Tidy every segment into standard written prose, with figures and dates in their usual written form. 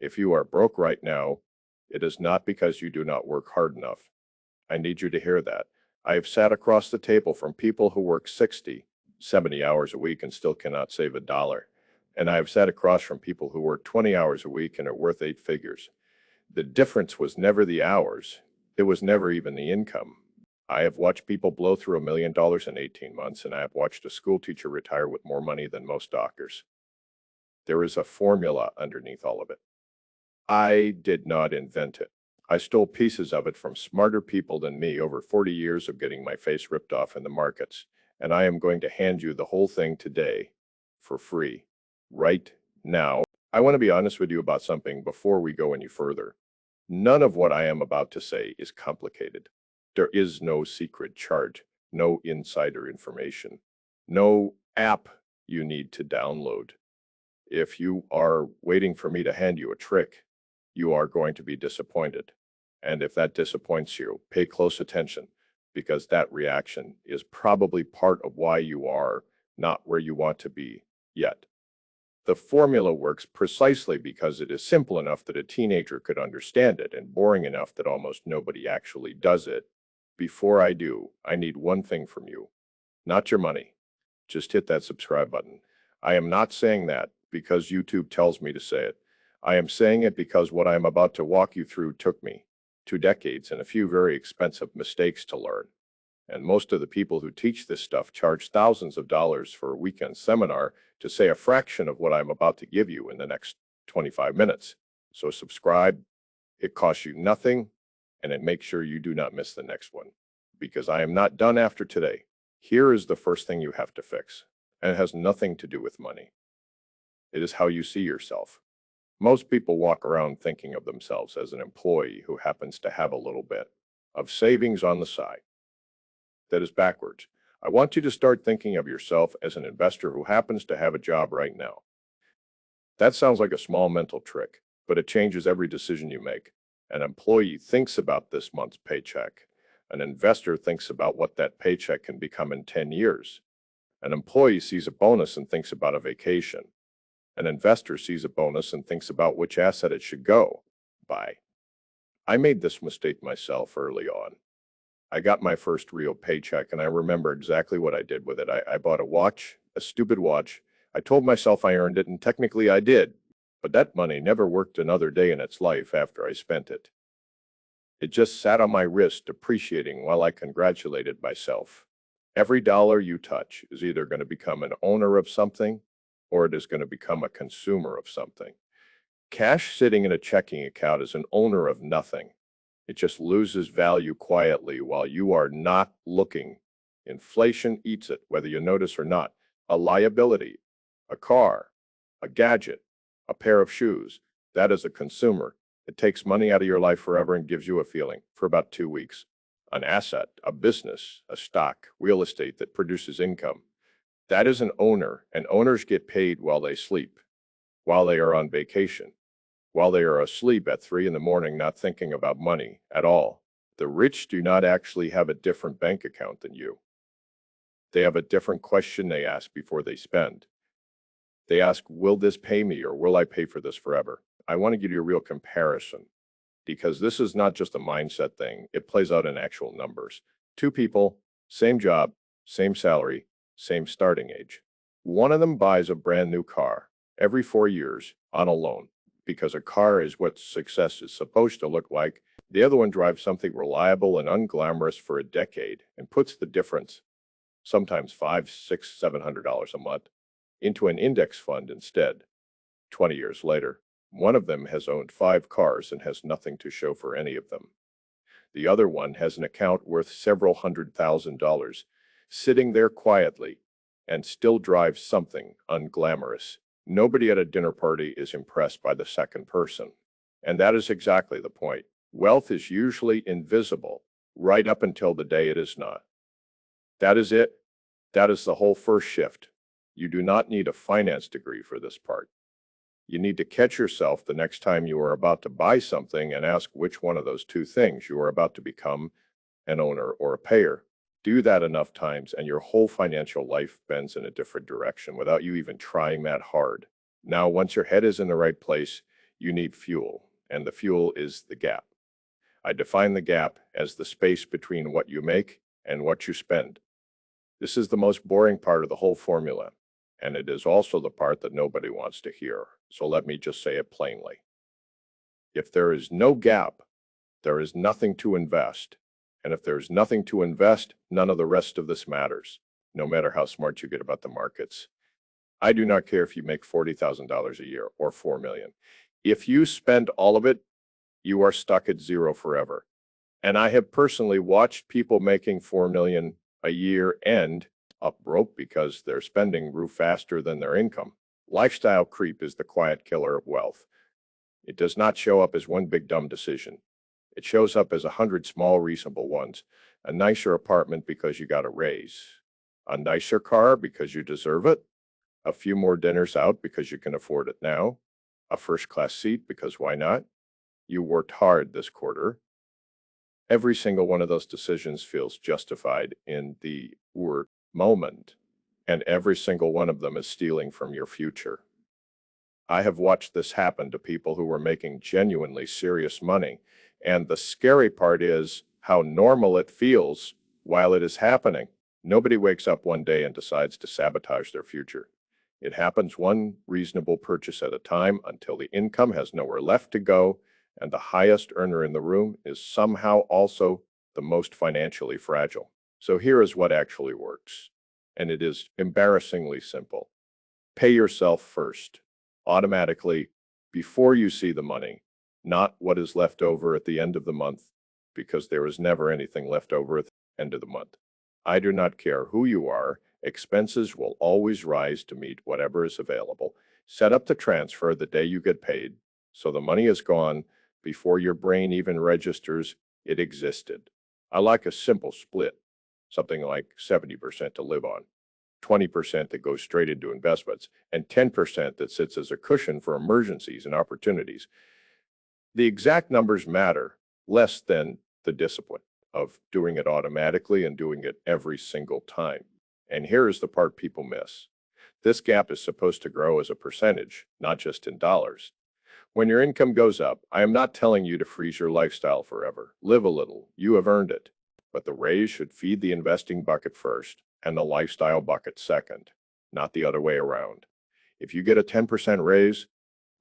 If you are broke right now, it is not because you do not work hard enough. I need you to hear that. I have sat across the table from people who work 60, 70 hours a week and still cannot save a dollar. And I have sat across from people who work 20 hours a week and are worth 8 figures. The difference was never the hours. It was never even the income. I have watched people blow through $1 million in 18 months, and I have watched a school teacher retire with more money than most doctors. There is a formula underneath all of it. I did not invent it. I stole pieces of it from smarter people than me over 40 years of getting my face ripped off in the markets, and I am going to hand you the whole thing today for free, right now. I want to be honest with you about something before we go any further. None of what I am about to say is complicated. There is no secret chart, no insider information, no app you need to download. If you are waiting for me to hand you a trick, you are going to be disappointed. And if that disappoints you, pay close attention, because that reaction is probably part of why you are not where you want to be yet. The formula works precisely because it is simple enough that a teenager could understand it and boring enough that almost nobody actually does it. Before I do, I need one thing from you, not your money. Just hit that subscribe button. I am not saying that because YouTube tells me to say it. I am saying it because what I am about to walk you through took me 2 decades and a few very expensive mistakes to learn. And most of the people who teach this stuff charge thousands of dollars for a weekend seminar to say a fraction of what I'm about to give you in the next 25 minutes. So subscribe. It costs you nothing, and it makes sure you do not miss the next one. Because I am not done after today. Here is the first thing you have to fix, and it has nothing to do with money. It is how you see yourself. Most people walk around thinking of themselves as an employee who happens to have a little bit of savings on the side. That is backwards. I want you to start thinking of yourself as an investor who happens to have a job right now. That sounds like a small mental trick, but it changes every decision you make. An employee thinks about this month's paycheck. An investor thinks about what that paycheck can become in 10 years. An employee sees a bonus and thinks about a vacation. An investor sees a bonus and thinks about which asset it should go buy. I made this mistake myself early on. I got my first real paycheck, and I remember exactly what I did with it. I bought a watch, a stupid watch. I told myself I earned it, and technically I did. But that money never worked another day in its life after I spent it. It just sat on my wrist, depreciating while I congratulated myself. Every dollar you touch is either going to become an owner of something, or it is going to become a consumer of something. Cash sitting in a checking account is an owner of nothing. It just loses value quietly while you are not looking. Inflation eats it, whether you notice or not. A liability, a car, a gadget, a pair of shoes, that is a consumer. It takes money out of your life forever and gives you a feeling for about 2 weeks. An asset, a business, a stock, real estate that produces income. That is an owner, and owners get paid while they sleep, while they are on vacation, while they are asleep at 3 in the morning not thinking about money at all. The rich do not actually have a different bank account than you. They have a different question they ask before they spend. They ask, will this pay me, or will I pay for this forever? I want to give you a real comparison, because this is not just a mindset thing. It plays out in actual numbers. 2 people, same job, same salary, same starting age. One of them buys a brand new car every 4 years on a loan, because a car is what success is supposed to look like. The other one drives something reliable and unglamorous for a decade and puts the difference, sometimes $500, $600, $700 a month, into an index fund instead. 20 years later, one of them has owned 5 cars and has nothing to show for any of them. The other one has an account worth several $100,000, sitting there quietly, and still drives something unglamorous. Nobody at a dinner party is impressed by the second person. And that is exactly the point. Wealth is usually invisible, right up until the day it is not. That is it. That is the whole first shift. You do not need a finance degree for this part. You need to catch yourself the next time you are about to buy something and ask which one of those 2 things you are about to become, an owner or a payer. Do that enough times and your whole financial life bends in a different direction without you even trying that hard. Now, once your head is in the right place, You need fuel, and the fuel is the gap. I define the gap as the space between what you make and what you spend. This is the most boring part of the whole formula, and it is also the part that nobody wants to hear. So let me just say it plainly. If there is no gap, there is nothing to invest. And if there's nothing to invest, none of the rest of this matters, no matter how smart you get about the markets. I do not care if you make $40,000 a year or $4 million. If you spend all of it, you are stuck at zero forever. And I have personally watched people making $4 million a year end up broke because their spending grew faster than their income. Lifestyle creep is the quiet killer of wealth. It does not show up as one big dumb decision. It shows up as 100 small reasonable ones. A nicer apartment because you got a raise. A nicer car because you deserve it. A few more dinners out because you can afford it now. A first-class seat because why not? You worked hard this quarter. Every single one of those decisions feels justified in the word moment, and every single one of them is stealing from your future. I have watched this happen to people who were making genuinely serious money, and the scary part is how normal it feels while it is happening. Nobody wakes up one day and decides to sabotage their future. It happens one reasonable purchase at a time until the income has nowhere left to go, and the highest earner in the room is somehow also the most financially fragile. So here is what actually works, and it is embarrassingly simple. Pay yourself first, automatically, before you see the money, not what is left over at the end of the month, because there is never anything left over at the end of the month. I do not care who you are, expenses will always rise to meet whatever is available. Set up the transfer the day you get paid, so the money is gone before your brain even registers it existed. I like a simple split, something like 70% to live on, 20% that goes straight into investments, and 10% that sits as a cushion for emergencies and opportunities. The exact numbers matter less than the discipline of doing it automatically and doing it every single time. And here is the part people miss. This gap is supposed to grow as a percentage, not just in dollars. When your income goes up, I am not telling you to freeze your lifestyle forever. Live a little. You have earned it. But the raise should feed the investing bucket first and the lifestyle bucket second, not the other way around. If you get a 10% raise,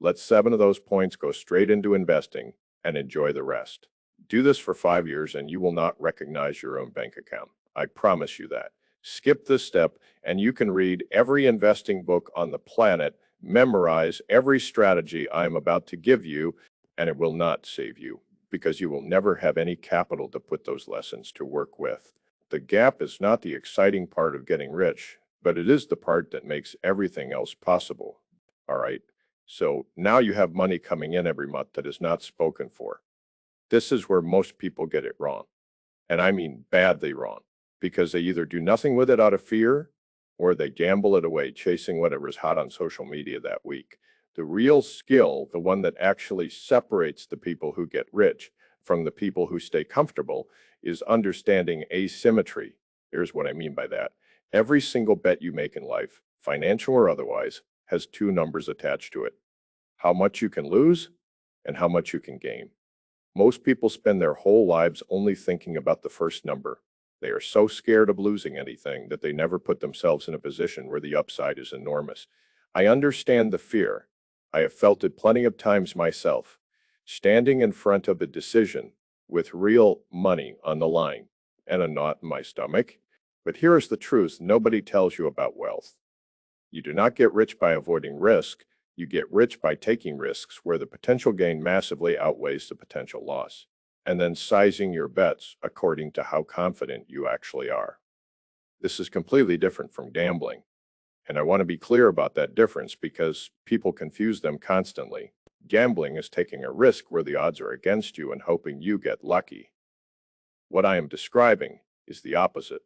let 7 of those points go straight into investing and enjoy the rest. Do this for 5 years and you will not recognize your own bank account. I promise you that. Skip this step and you can read every investing book on the planet, memorize every strategy I am about to give you, and it will not save you because you will never have any capital to put those lessons to work with. The gap is not the exciting part of getting rich, but it is the part that makes everything else possible. All right. So now you have money coming in every month that is not spoken for. This is where most people get it wrong. And I mean badly wrong, because they either do nothing with it out of fear or they gamble it away chasing whatever is hot on social media that week. The real skill, the one that actually separates the people who get rich from the people who stay comfortable, is understanding asymmetry. Here's what I mean by that. Every single bet you make in life, financial or otherwise, has 2 numbers attached to it. How much you can lose and how much you can gain. Most people spend their whole lives only thinking about the first number. They are so scared of losing anything that they never put themselves in a position where the upside is enormous. I understand the fear. I have felt it plenty of times myself, standing in front of a decision with real money on the line and a knot in my stomach. But here is the truth nobody tells you about wealth. You do not get rich by avoiding risk. You get rich by taking risks where the potential gain massively outweighs the potential loss, and then sizing your bets according to how confident you actually are. This is completely different from gambling, and I want to be clear about that difference because people confuse them constantly. Gambling is taking a risk where the odds are against you and hoping you get lucky. What I am describing is the opposite.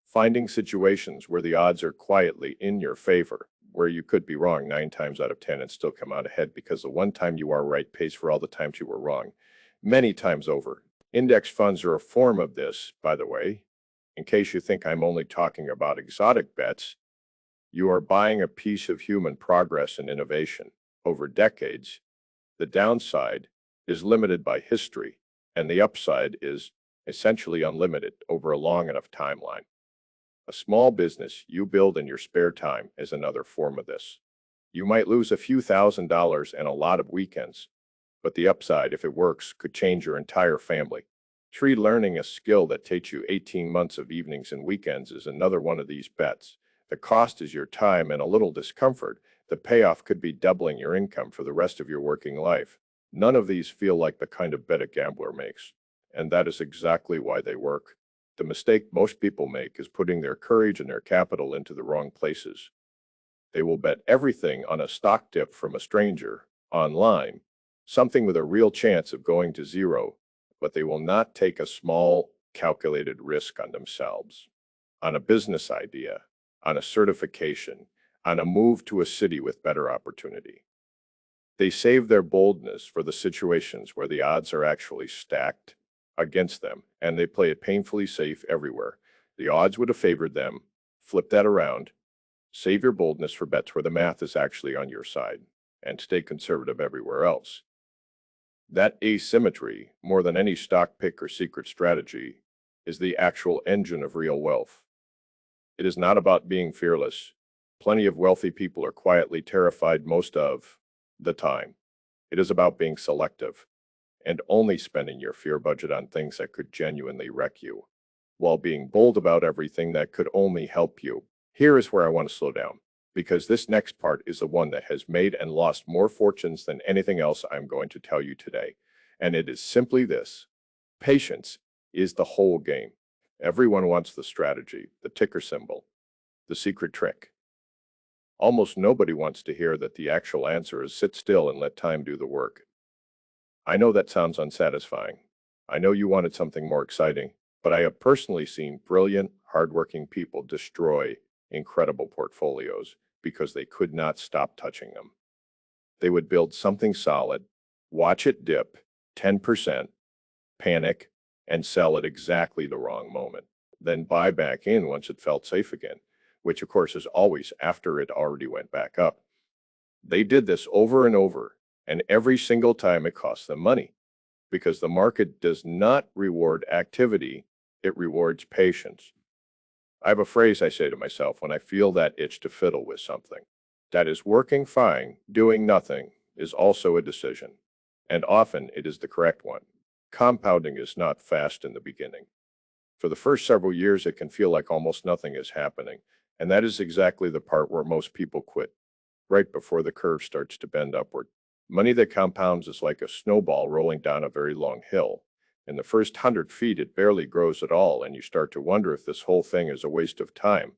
Finding situations where the odds are quietly in your favor, where you could be wrong 9 times out of 10 and still come out ahead because the one time you are right pays for all the times you were wrong, many times over. Index funds are a form of this, by the way. In case you think I'm only talking about exotic bets, you are buying a piece of human progress and innovation. Over decades, The downside is limited by history, and the upside is essentially unlimited over a long enough timeline. A small business you build in your spare time is another form of this. You might lose a few $1,000s and a lot of weekends, but the upside, if it works, could change your entire family. Tree learning a skill that takes you 18 months of evenings and weekends is another one of these bets. The cost is your time and a little discomfort. The payoff could be doubling your income for the rest of your working life. None of these feel like the kind of bet a gambler makes, and that is exactly why they work. The mistake most people make is putting their courage and their capital into the wrong places. They will bet everything on a stock tip from a stranger online, something with a real chance of going to zero, but they will not take a small, calculated risk on themselves, on a business idea, on a certification, on a move to a city with better opportunity. They save their boldness for the situations where the odds are actually stacked against them, and they play it painfully safe everywhere. The odds would have favored them. Flip that around. Save your boldness for bets where the math is actually on your side, and stay conservative everywhere else. That asymmetry, more than any stock pick or secret strategy, is the actual engine of real wealth. It is not about being fearless. Plenty of wealthy people are quietly terrified most of the time. It is about being selective and only spending your fear budget on things that could genuinely wreck you, while being bold about everything that could only help you. Here is where I want to slow down, because this next part is the one that has made and lost more fortunes than anything else I'm going to tell you today. And it is simply this: patience is the whole game. Everyone wants the strategy, the ticker symbol, the secret trick. Almost nobody wants to hear that the actual answer is sit still and let time do the work. I know that sounds unsatisfying. I know you wanted something more exciting, but I have personally seen brilliant, hardworking people destroy incredible portfolios because they could not stop touching them. They would build something solid, watch it dip 10%, panic, and sell at exactly the wrong moment, then buy back in once it felt safe again, which of course is always after it already went back up. They did this over and over, and every single time it cost them money, because the market does not reward activity, it rewards patience. I have a phrase I say to myself when I feel that itch to fiddle with something. That is, working fine, doing nothing is also a decision, and often it is the correct one. Compounding is not fast in the beginning. For the first several years, it can feel like almost nothing is happening, and that is exactly the part where most people quit, right before the curve starts to bend upward. Money that compounds is like a snowball rolling down a very long hill. In the first 100 feet, it barely grows at all, and you start to wonder if this whole thing is a waste of time.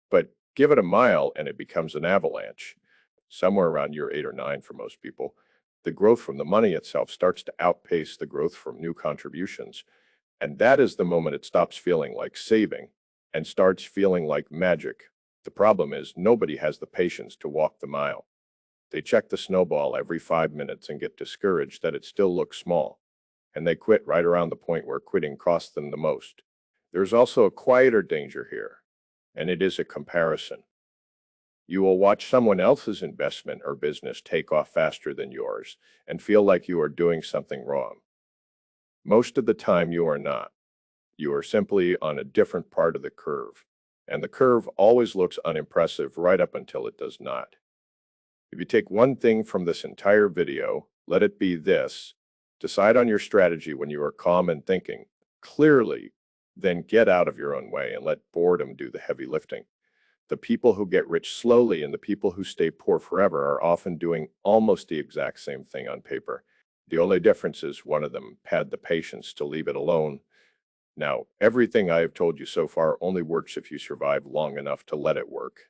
But give it a mile, and it becomes an avalanche. Somewhere around year 8 or 9 for most people, the growth from the money itself starts to outpace the growth from new contributions. And that is the moment it stops feeling like saving and starts feeling like magic. The problem is nobody has the patience to walk the mile. They check the snowball every 5 minutes and get discouraged that it still looks small, and they quit right around the point where quitting costs them the most. There's also a quieter danger here, and it is a comparison. You will watch someone else's investment or business take off faster than yours and feel like you are doing something wrong. Most of the time, you are not. You are simply on a different part of the curve, and the curve always looks unimpressive right up until it does not. If you take one thing from this entire video, let it be this: decide on your strategy when you are calm and thinking clearly, then get out of your own way and let boredom do the heavy lifting. The people who get rich slowly and the people who stay poor forever are often doing almost the exact same thing on paper. The only difference is one of them had the patience to leave it alone. Now, everything I have told you so far only works if you survive long enough to let it work.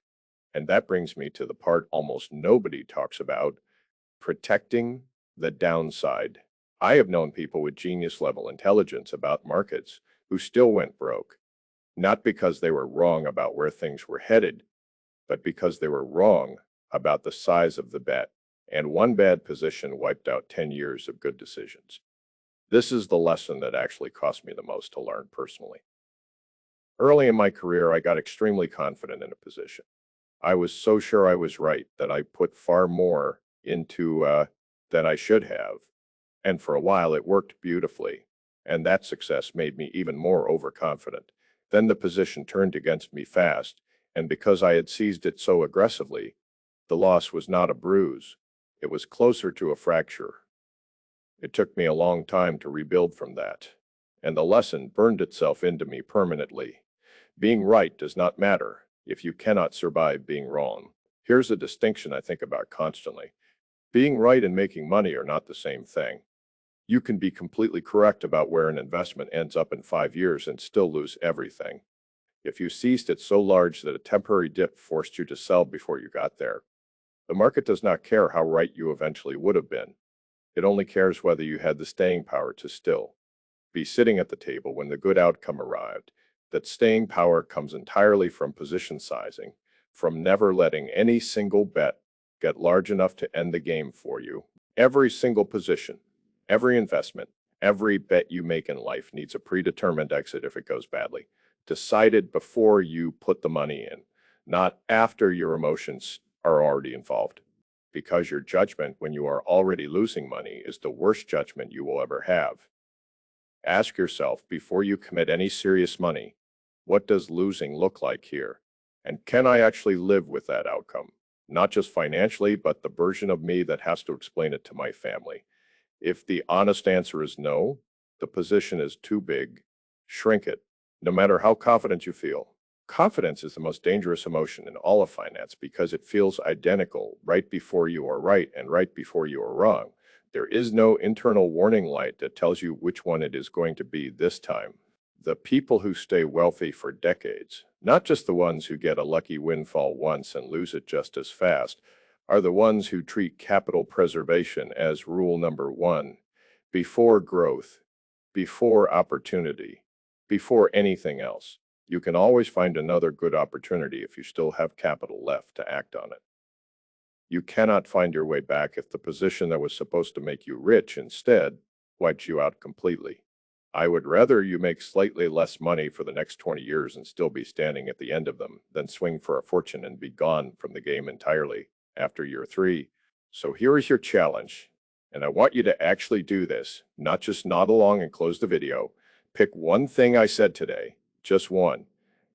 And that brings me to the part almost nobody talks about: protecting the downside. I have known people with genius level intelligence about markets who still went broke, not because they were wrong about where things were headed, but because they were wrong about the size of the bet. And one bad position wiped out 10 years of good decisions. This is the lesson that actually cost me the most to learn personally. Early in my career, I got extremely confident in a position. I was so sure I was right that I put far more into than I should have. And for a while, it worked beautifully. And that success made me even more overconfident. Then the position turned against me fast, and because I had seized it so aggressively, the loss was not a bruise. It was closer to a fracture. It took me a long time to rebuild from that. And the lesson burned itself into me permanently. Being right does not matter if you cannot survive being wrong. Here's a distinction I think about constantly. Being right and making money are not the same thing. You can be completely correct about where an investment ends up in 5 years and still lose everything. If you seized it so large that a temporary dip forced you to sell before you got there, the market does not care how right you eventually would have been. It only cares whether you had the staying power to still be sitting at the table when the good outcome arrived. That staying power comes entirely from position sizing, from never letting any single bet get large enough to end the game for you. Every single position, every investment, every bet you make in life needs a predetermined exit if it goes badly. Decided before you put the money in, not after your emotions are already involved. Because your judgment when you are already losing money is the worst judgment you will ever have. Ask yourself before you commit any serious money, what does losing look like here? And can I actually live with that outcome? Not just financially, but the version of me that has to explain it to my family. If the honest answer is no, the position is too big, shrink it, no matter how confident you feel. Confidence is the most dangerous emotion in all of finance because it feels identical right before you are right and right before you are wrong. There is no internal warning light that tells you which one it is going to be this time. The people who stay wealthy for decades, not just the ones who get a lucky windfall once and lose it just as fast, are the ones who treat capital preservation as rule number one, before growth, before opportunity, before anything else. You can always find another good opportunity if you still have capital left to act on it. You cannot find your way back if the position that was supposed to make you rich instead wipes you out completely. I would rather you make slightly less money for the next 20 years and still be standing at the end of them than swing for a fortune and be gone from the game entirely after year 3. So here is your challenge, and I want you to actually do this, not just nod along and close the video. Pick one thing I said today, just one,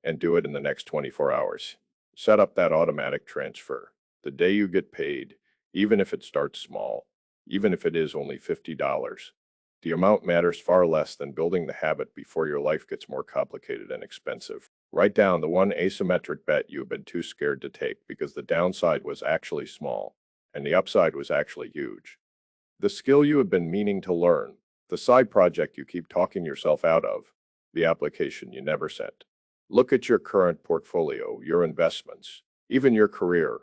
and do it in the next 24 hours. Set up that automatic transfer. The day you get paid, even if it starts small, even if it is only $50, the amount matters far less than building the habit before your life gets more complicated and expensive. Write down the one asymmetric bet you have been too scared to take because the downside was actually small and the upside was actually huge. The skill you have been meaning to learn, the side project you keep talking yourself out of, the application you never sent. Look at your current portfolio, your investments, even your career,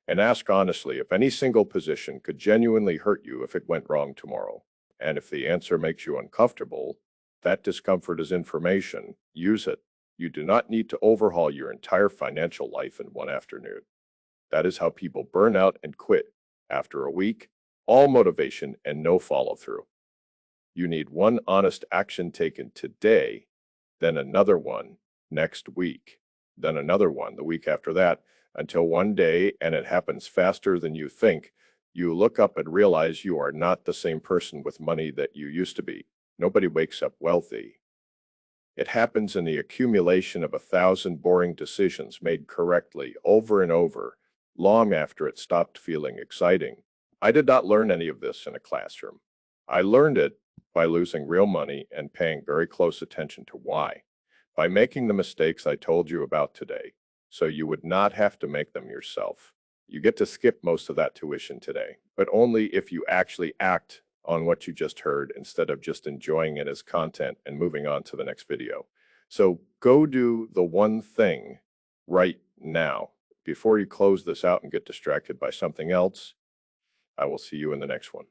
and ask honestly if any single position could genuinely hurt you if it went wrong tomorrow. And if the answer makes you uncomfortable, that discomfort is information. Use it. You do not need to overhaul your entire financial life in one afternoon. That is how people burn out and quit after a week, all motivation and no follow through. You need one honest action taken today, then another one next week, then another one the week after that, until one day, and it happens faster than you think, you look up and realize you are not the same person with money that you used to be. Nobody wakes up wealthy. It happens in the accumulation of 1,000 boring decisions made correctly over and over, long after it stopped feeling exciting. I did not learn any of this in a classroom. I learned it by losing real money and paying very close attention to why. By making the mistakes I told you about today, so you would not have to make them yourself. You get to skip most of that tuition today, but only if you actually act on what you just heard instead of just enjoying it as content and moving on to the next video. So go do the one thing right now before you close this out and get distracted by something else. I will see you in the next one.